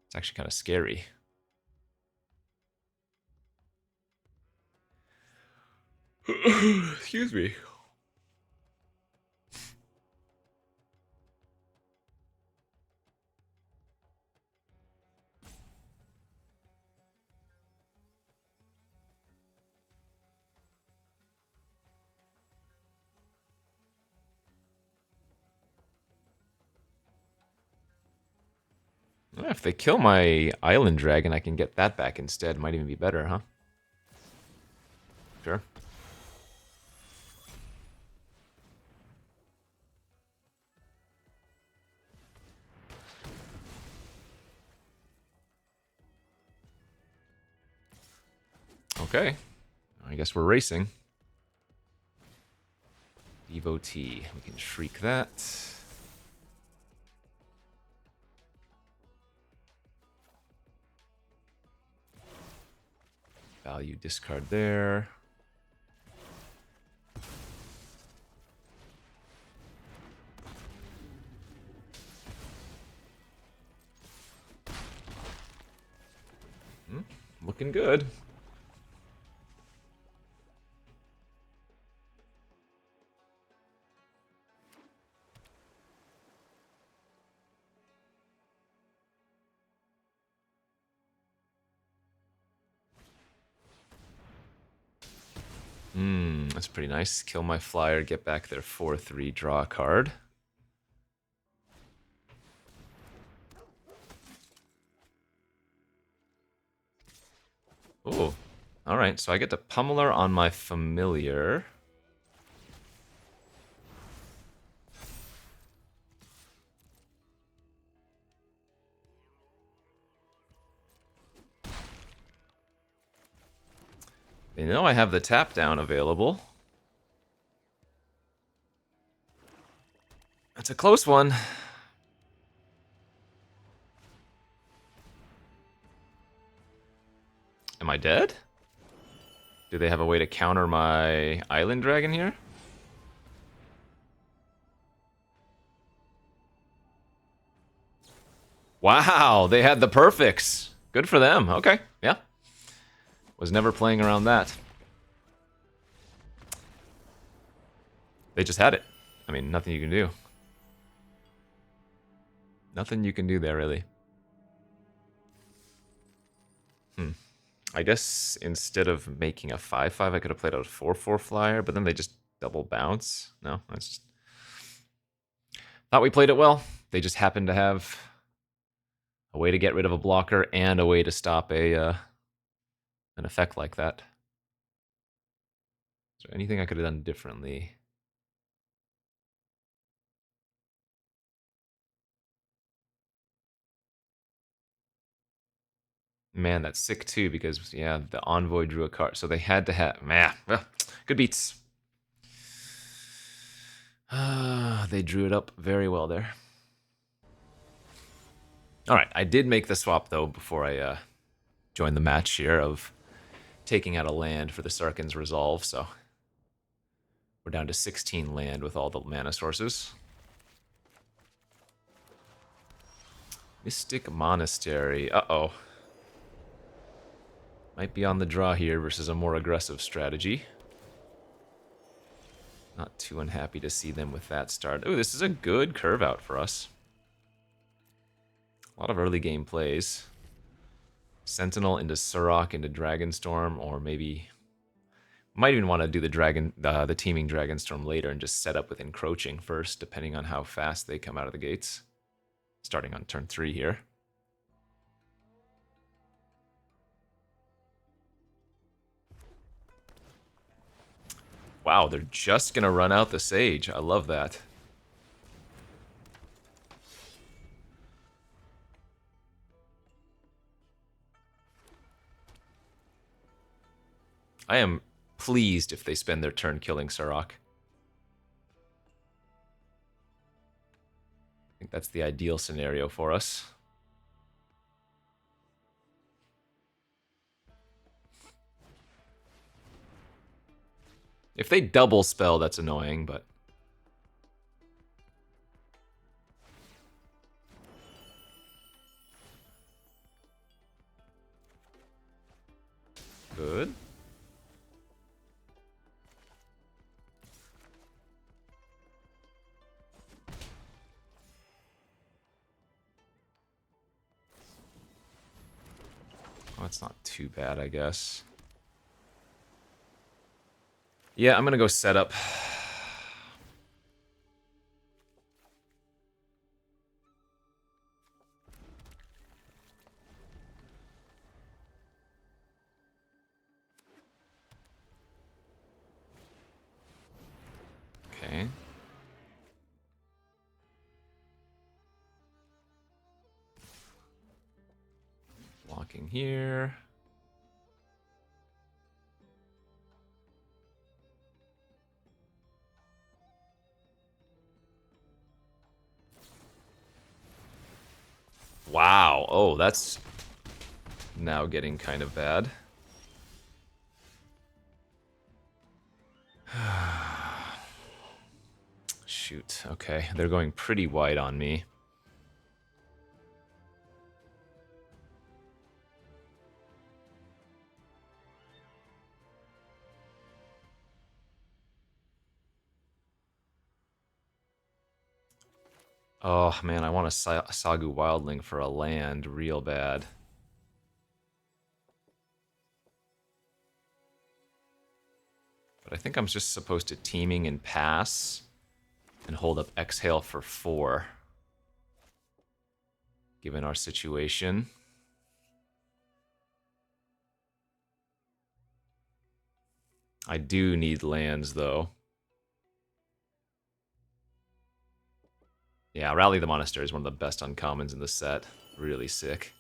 It's actually kind of scary. Excuse me. If they kill my Island Dragon, I can get that back instead. Might even be better, huh? Sure. Okay. I guess we're racing. Devotee. We can Shriek that. Value discard there. Looking good. That's pretty nice. Kill my flyer, get back their 4/3, draw a card. Ooh. Alright, so I get to Pummeler on my familiar. They know I have the tap down available. That's a close one. Am I dead? Do they have a way to counter my Island Dragon here? Wow, they had the perfects. Good for them. Okay, yeah. Was never playing around that. They just had it. I mean, nothing you can do. Nothing you can do there, really. I guess instead of making a 5/5, I could have played out a 4/4 flyer, but then they just double bounce. No, that's just... Thought we played it well. They just happened to have a way to get rid of a blocker and a way to stop an effect like that. Is there anything I could have done differently? Man, that's sick too, because, yeah, the Envoy drew a card, so they had to have... Man, well, good beats. They drew it up very well there. Alright, I did make the swap, though, before I joined the match here, of taking out a land for the Sarkhan's Resolve, so... We're down to 16 land with all the mana sources. Mystic Monastery. Uh-oh. Might be on the draw here versus a more aggressive strategy. Not too unhappy to see them with that start. Ooh, this is a good curve out for us. A lot of early game plays. Sentinel into Surrock into Dragonstorm, or maybe... Might even want to do the teaming Dragonstorm later and just set up with Encroaching first, depending on how fast they come out of the gates. Starting on turn 3 here. Wow, they're just gonna run out the Sage. I love that. I am pleased if they spend their turn killing Surrock. I think that's the ideal scenario for us. If they double spell, that's annoying, but... Good. Oh, it's not too bad, I guess. Yeah, I'm gonna go set up. Okay. Blocking here. Wow. Oh, that's now getting kind of bad. Shoot. Okay, they're going pretty wide on me. Oh, man, I want a Sagu Wildling for a land real bad. But I think I'm just supposed to teaming and pass and hold up exhale for 4. Given our situation. I do need lands, though. Yeah, Rally the Monastery is one of the best uncommons in the set. Really sick.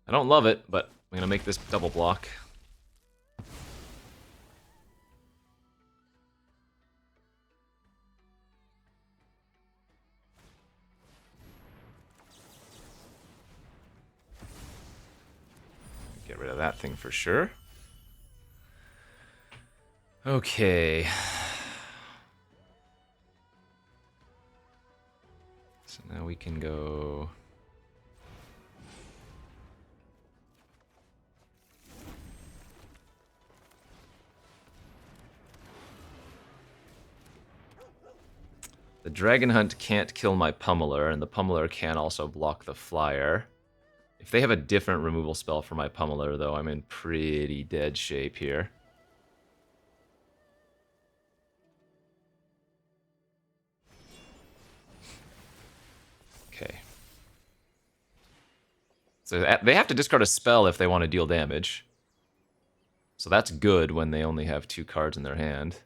I don't love it, but I'm going to make this double block. Get rid of that thing for sure. Okay. So now we can go... The Dragon Hunt can't kill my Pummeler, and the Pummeler can also block the Flyer. If they have a different removal spell for my Pummeler, though, I'm in pretty dead shape here. Okay. So they have to discard a spell if they want to deal damage. So that's good when they only have 2 cards in their hand.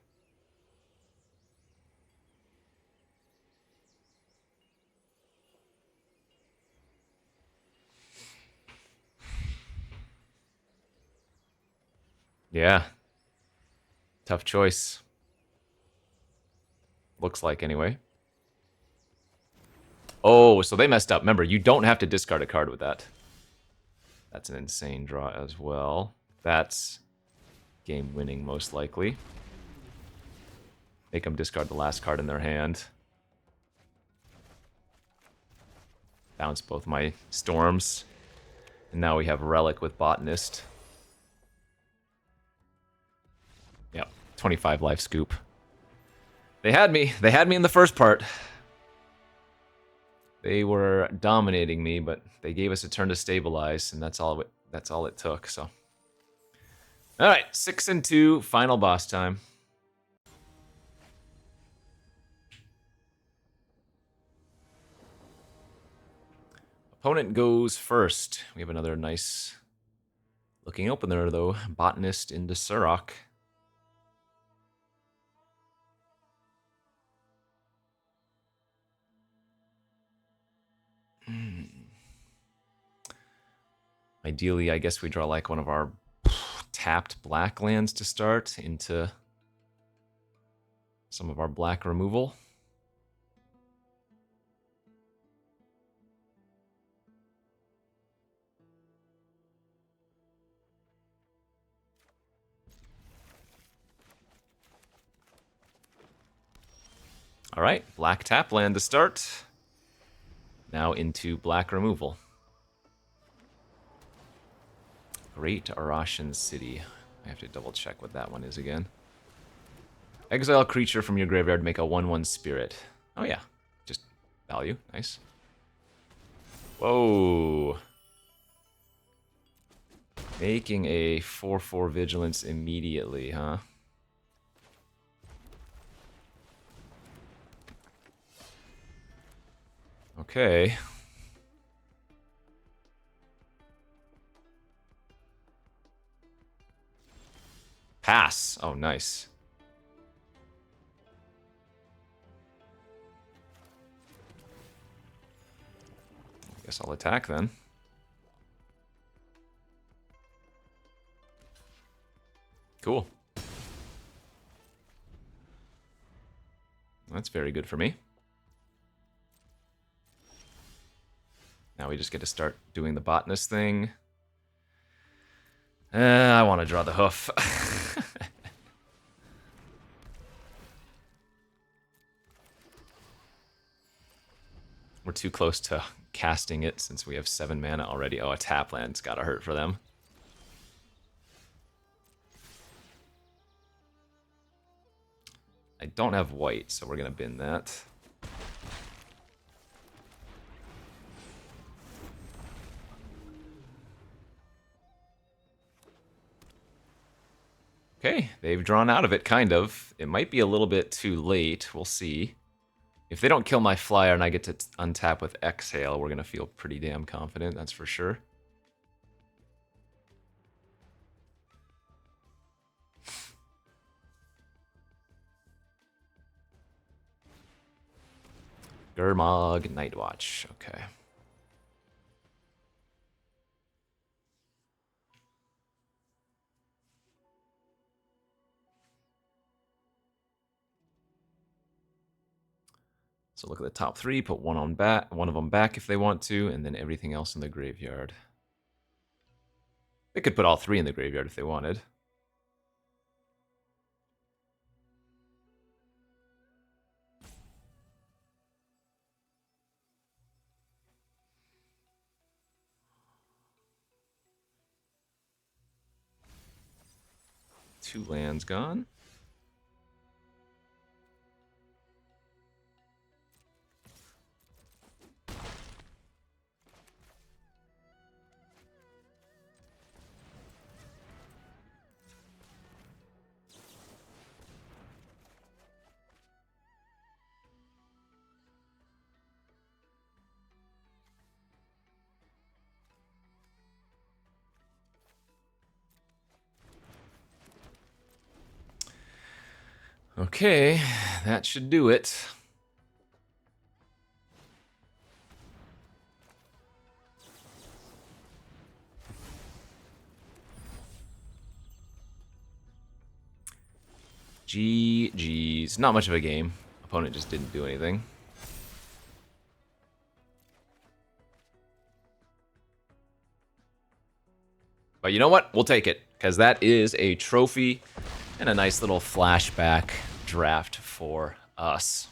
Yeah. Tough choice. Looks like, anyway. Oh, so they messed up. Remember, you don't have to discard a card with that. That's an insane draw as well. That's game winning, most likely. Make them discard the last card in their hand. Bounce both my storms. And now we have Relic with Botanist. Yep, 25 life scoop. They had me. They had me in the first part. They were dominating me, but they gave us a turn to stabilize, and that's all it took, so. Alright, 6-2, final boss time. Opponent goes first. We have another nice looking opener, though. Botanist into Surrock. Ideally, I guess we draw like one of our tapped black lands to start into some of our black removal. All right, black tap land to start. Now into black removal. Great Arashan City. I have to double check what that one is again. Exile a creature from your graveyard, make a 1/1 spirit. Oh yeah, just value, nice. Whoa. Making a 4/4 vigilance immediately, huh? Okay. Pass. Oh, nice. I guess I'll attack then. Cool. That's very good for me. Now we just get to start doing the botanist thing. I want to draw the hoof. We're too close to casting it since we have 7 mana already. Oh, a tap land's gotta hurt for them. I don't have white, so we're gonna bin that. Okay, they've drawn out of it, kind of. It might be a little bit too late. We'll see. If they don't kill my flyer and I get to untap with Exhale, we're going to feel pretty damn confident, that's for sure. Gurmag, Nightwatch, okay. So look at the top three, put one of them back if they want to, and then everything else in the graveyard. They could put all three in the graveyard if they wanted. Two lands gone. Okay, that should do it. GG's. Not much of a game. Opponent just didn't do anything. But you know what? We'll take it, because that is a trophy and a nice little flashback draft for us.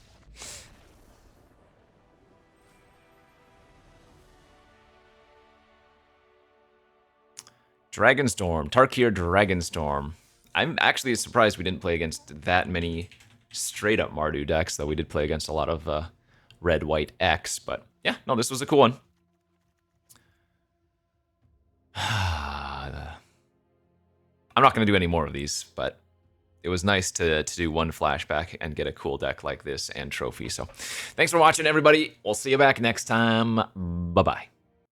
Dragonstorm, Tarkir Dragonstorm. I'm actually surprised we didn't play against that many straight-up Mardu decks, though we did play against a lot of red, white, X. But yeah, no, this was a cool one. I'm not going to do any more of these, but it was nice to do one flashback and get a cool deck like this and trophy. So thanks for watching, everybody. We'll see you back next time. Bye-bye.